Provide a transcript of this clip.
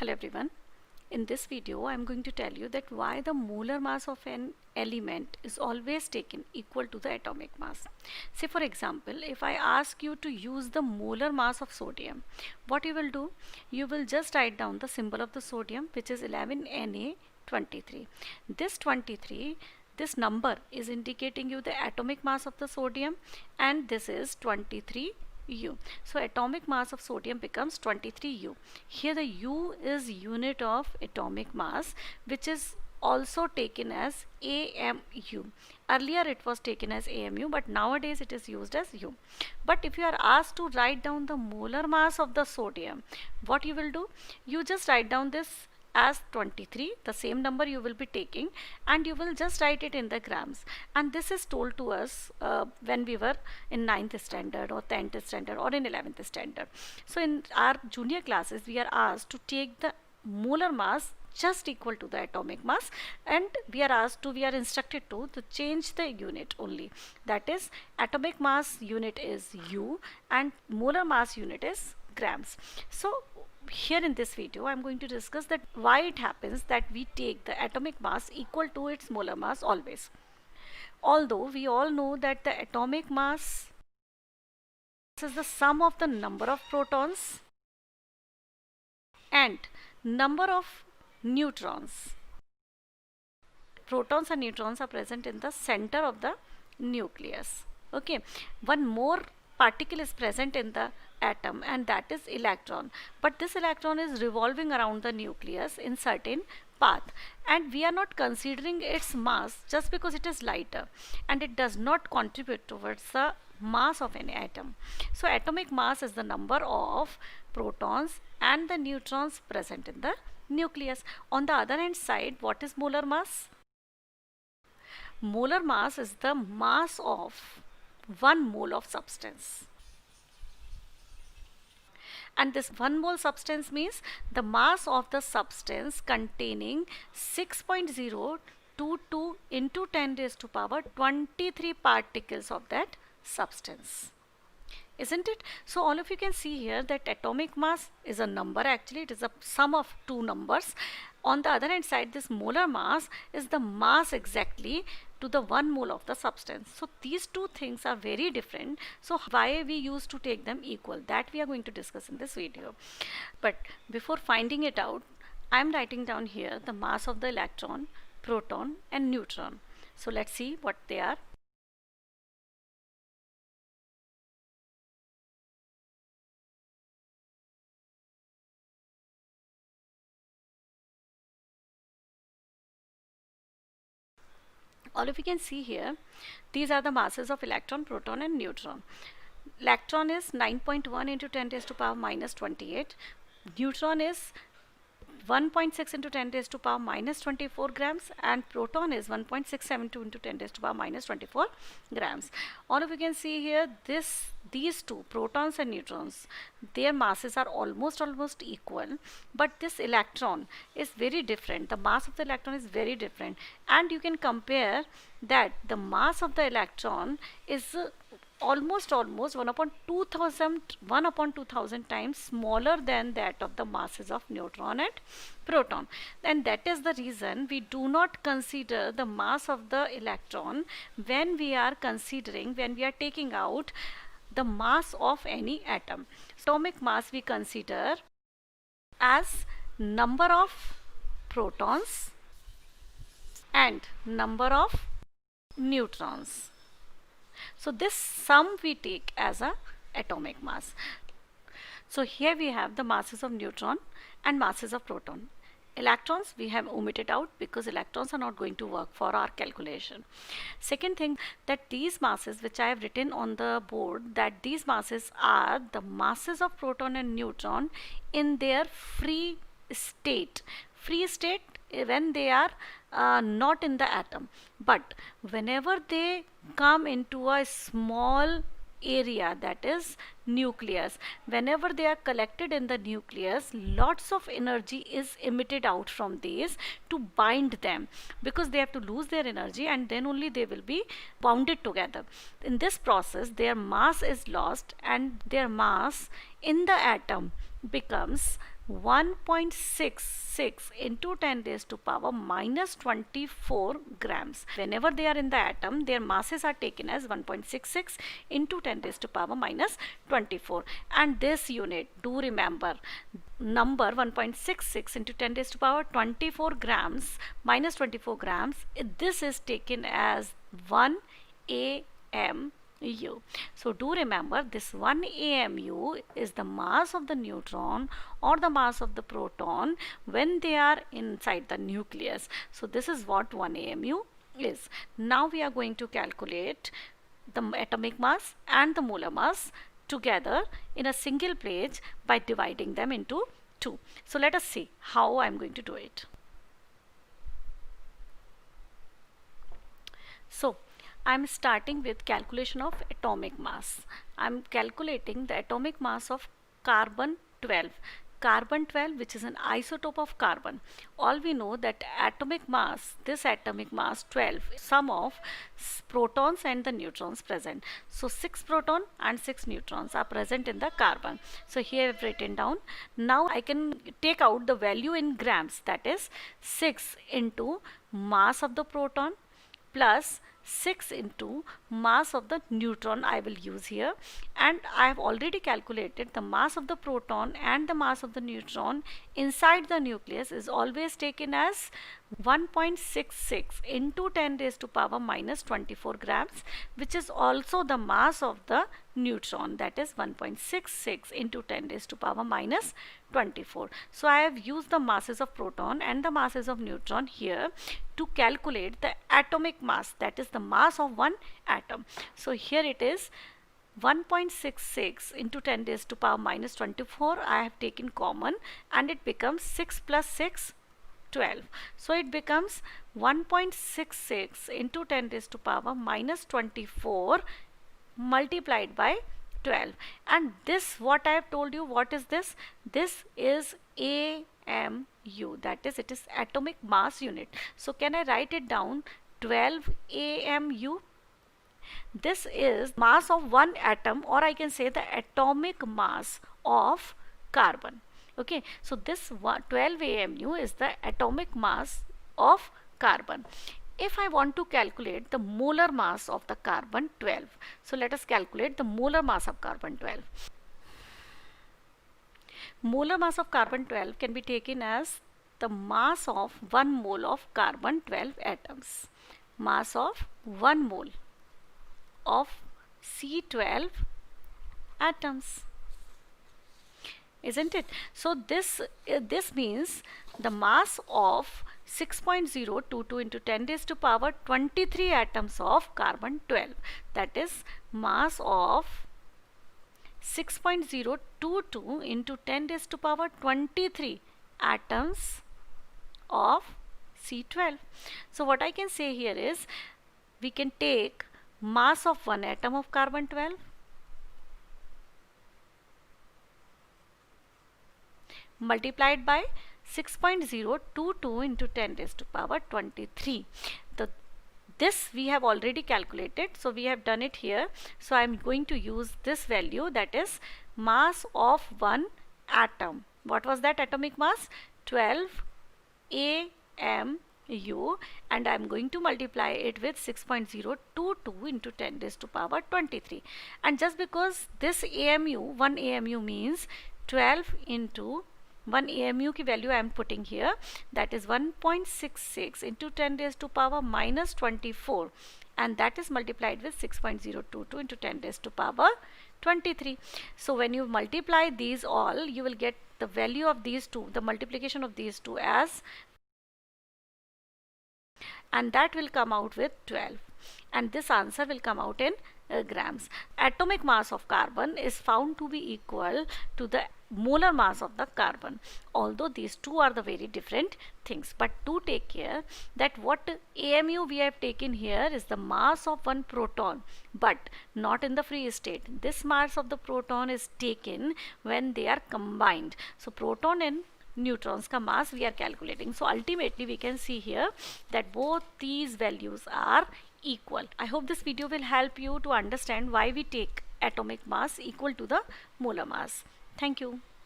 Hello everyone. In this video I am going to tell you that why the molar mass of an element is always taken equal to the atomic mass. Say for example, if I ask you to use the molar mass of sodium, what you will do? You will just write down the symbol of the sodium, which is 11Na23. This 23, this number is indicating you the atomic mass of the sodium, and this is 23U. So atomic mass of sodium becomes 23U. Here the U is unit of atomic mass, which is also taken as AMU. Earlier it was taken as AMU, but nowadays it is used as U. But if you are asked to write down the molar mass of the sodium, what you will do? You just write down this as 23, the same number you will be taking, and you will just write it in the grams. And this is told to us when we were in 9th standard or 10th standard or in 11th standard. So in our junior classes we are asked to take the molar mass just equal to the atomic mass, and we are instructed to change the unit only. That is, atomic mass unit is U and molar mass unit is grams. So here in this video I am going to discuss that why it happens that we take the atomic mass equal to its molar mass always. Although we all know that the atomic mass is the sum of the number of protons and number of neutrons. Protons and neutrons are present in the center of the nucleus. Okay, one more particle is present in the atom, and that is electron, but this electron is revolving around the nucleus in certain path, and we are not considering its mass just because it is lighter, and it does not contribute towards the mass of an atom. So atomic mass is the number of protons and the neutrons present in the nucleus. On the other hand side, what is molar mass? Molar mass is the mass of 1 mole of substance, and this 1 mole substance means the mass of the substance containing 6.022 into 10 raised to power 23 particles of that substance, isn't it? So all of you can see here that atomic mass is a number. Actually it is a sum of two numbers. On the other hand side, this molar mass is the mass exactly to the 1 mole of the substance. So these two things are very different. So why we used to take them equal, that we are going to discuss in this video. But before finding it out, I am writing down here the mass of the electron, proton and neutron. So let's see what they are. All of you can see here, these are the masses of electron, proton and neutron. Electron is 9.1 into 10 raised to power minus 28. Neutron is 1.6 into 10 raised to power minus 24 grams, and proton is 1.672 into 10 raised to power minus 24 grams. All of you can see here, these two, protons and neutrons, their masses are almost equal, but this electron is very different. The mass of the electron is very different, and you can compare that the mass of the electron is almost 1 upon 2000 times smaller than that of the masses of neutron and proton, and that is the reason we do not consider the mass of the electron when we are taking out the mass of any atom. Atomic mass we consider as number of protons and number of neutrons. So this sum we take as a atomic mass. So here we have the masses of neutron and masses of proton. Electrons we have omitted out because electrons are not going to work for our calculation. Second thing, that these masses which I have written on the board, that these masses are the masses of proton and neutron in their free state. Free state when they are not in the atom, but whenever they come into a small area, that is nucleus, whenever they are collected in the nucleus, lots of energy is emitted out from these to bind them, because they have to lose their energy and then only they will be bounded together. In this process their mass is lost, and their mass in the atom becomes 1.66 into 10 raised to power minus 24 grams. Whenever they are in the atom, their masses are taken as 1.66 into 10 raised to power minus 24. And this unit, do remember, number 1.66 into 10 raised to power 24 grams minus 24 grams, this is taken as 1 AMU. So do remember, this 1 AMU is the mass of the neutron or the mass of the proton when they are inside the nucleus. So this is what 1 AMU is. Now we are going to calculate the atomic mass and the molar mass together in a single page by dividing them into 2. So let us see how I am going to do it. So I am starting with calculation of atomic mass. I am calculating the atomic mass of carbon 12. Carbon 12, which is an isotope of carbon. All we know that atomic mass, this atomic mass 12, sum of protons and the neutrons present. So 6 proton and 6 neutrons are present in the carbon. So here I have written down. Now I can take out the value in grams, that is 6 into mass of the proton plus 6 into mass of the neutron I will use here, and I have already calculated the mass of the proton and the mass of the neutron inside the nucleus is always taken as 1.66 into 10 raised to power minus 24 grams, which is also the mass of the neutron, that is 1.66 into 10 raised to power minus 24. So I have used the masses of proton and the masses of neutron here to calculate the atomic mass, that is the mass of one atom. So here it is 1.66 into 10 raised to power minus 24. I have taken common and it becomes 6 plus 6, 12. So it becomes 1.66 into 10 raised to power minus 24 multiplied by 12. And this, what I have told you, what is this? This is AMU, that is, it is atomic mass unit. So can I write it down? 12 AMU. This is mass of one atom, or I can say the atomic mass of carbon. Okay, so this 12 AMU is the atomic mass of carbon. If I want to calculate the molar mass of the carbon 12, so let us calculate the molar mass of carbon 12. Molar mass of carbon 12 can be taken as the mass of 1 mole of carbon 12 atoms. Mass of 1 mole of C12 atoms, isn't it? So this means the mass of 6.022 into 10 raised to power 23 atoms of carbon 12, that is mass of 6.022 into 10 raised to power 23 atoms of C12. So what I can say here is, we can take mass of one atom of carbon 12 multiplied by 6.022 into 10 raised to power 23. This we have already calculated, so we have done it here. So I am going to use this value, that is mass of one atom. What was that atomic mass? 12 AMU, and I am going to multiply it with 6.022 into 10 raised to power 23. And just because this AMU, 1 AMU means 12 into 1 AMU की value I am putting here, that is 1.66 into 10 raised to power minus 24, and that is multiplied with 6.022 into 10 raised to power 23. So when you multiply these all, you will get the value of these two, the multiplication of these two as, and that will come out with 12, and this answer will come out in grams. Atomic mass of carbon is found to be equal to the molar mass of the carbon, although these two are the very different things. But do take care that what AMU we have taken here is the mass of one proton, but not in the free state. This mass of the proton is taken when they are combined. So proton and neutrons ka mass we are calculating. So ultimately we can see here that both these values are equal. I hope this video will help you to understand why we take atomic mass equal to the molar mass. Thank you.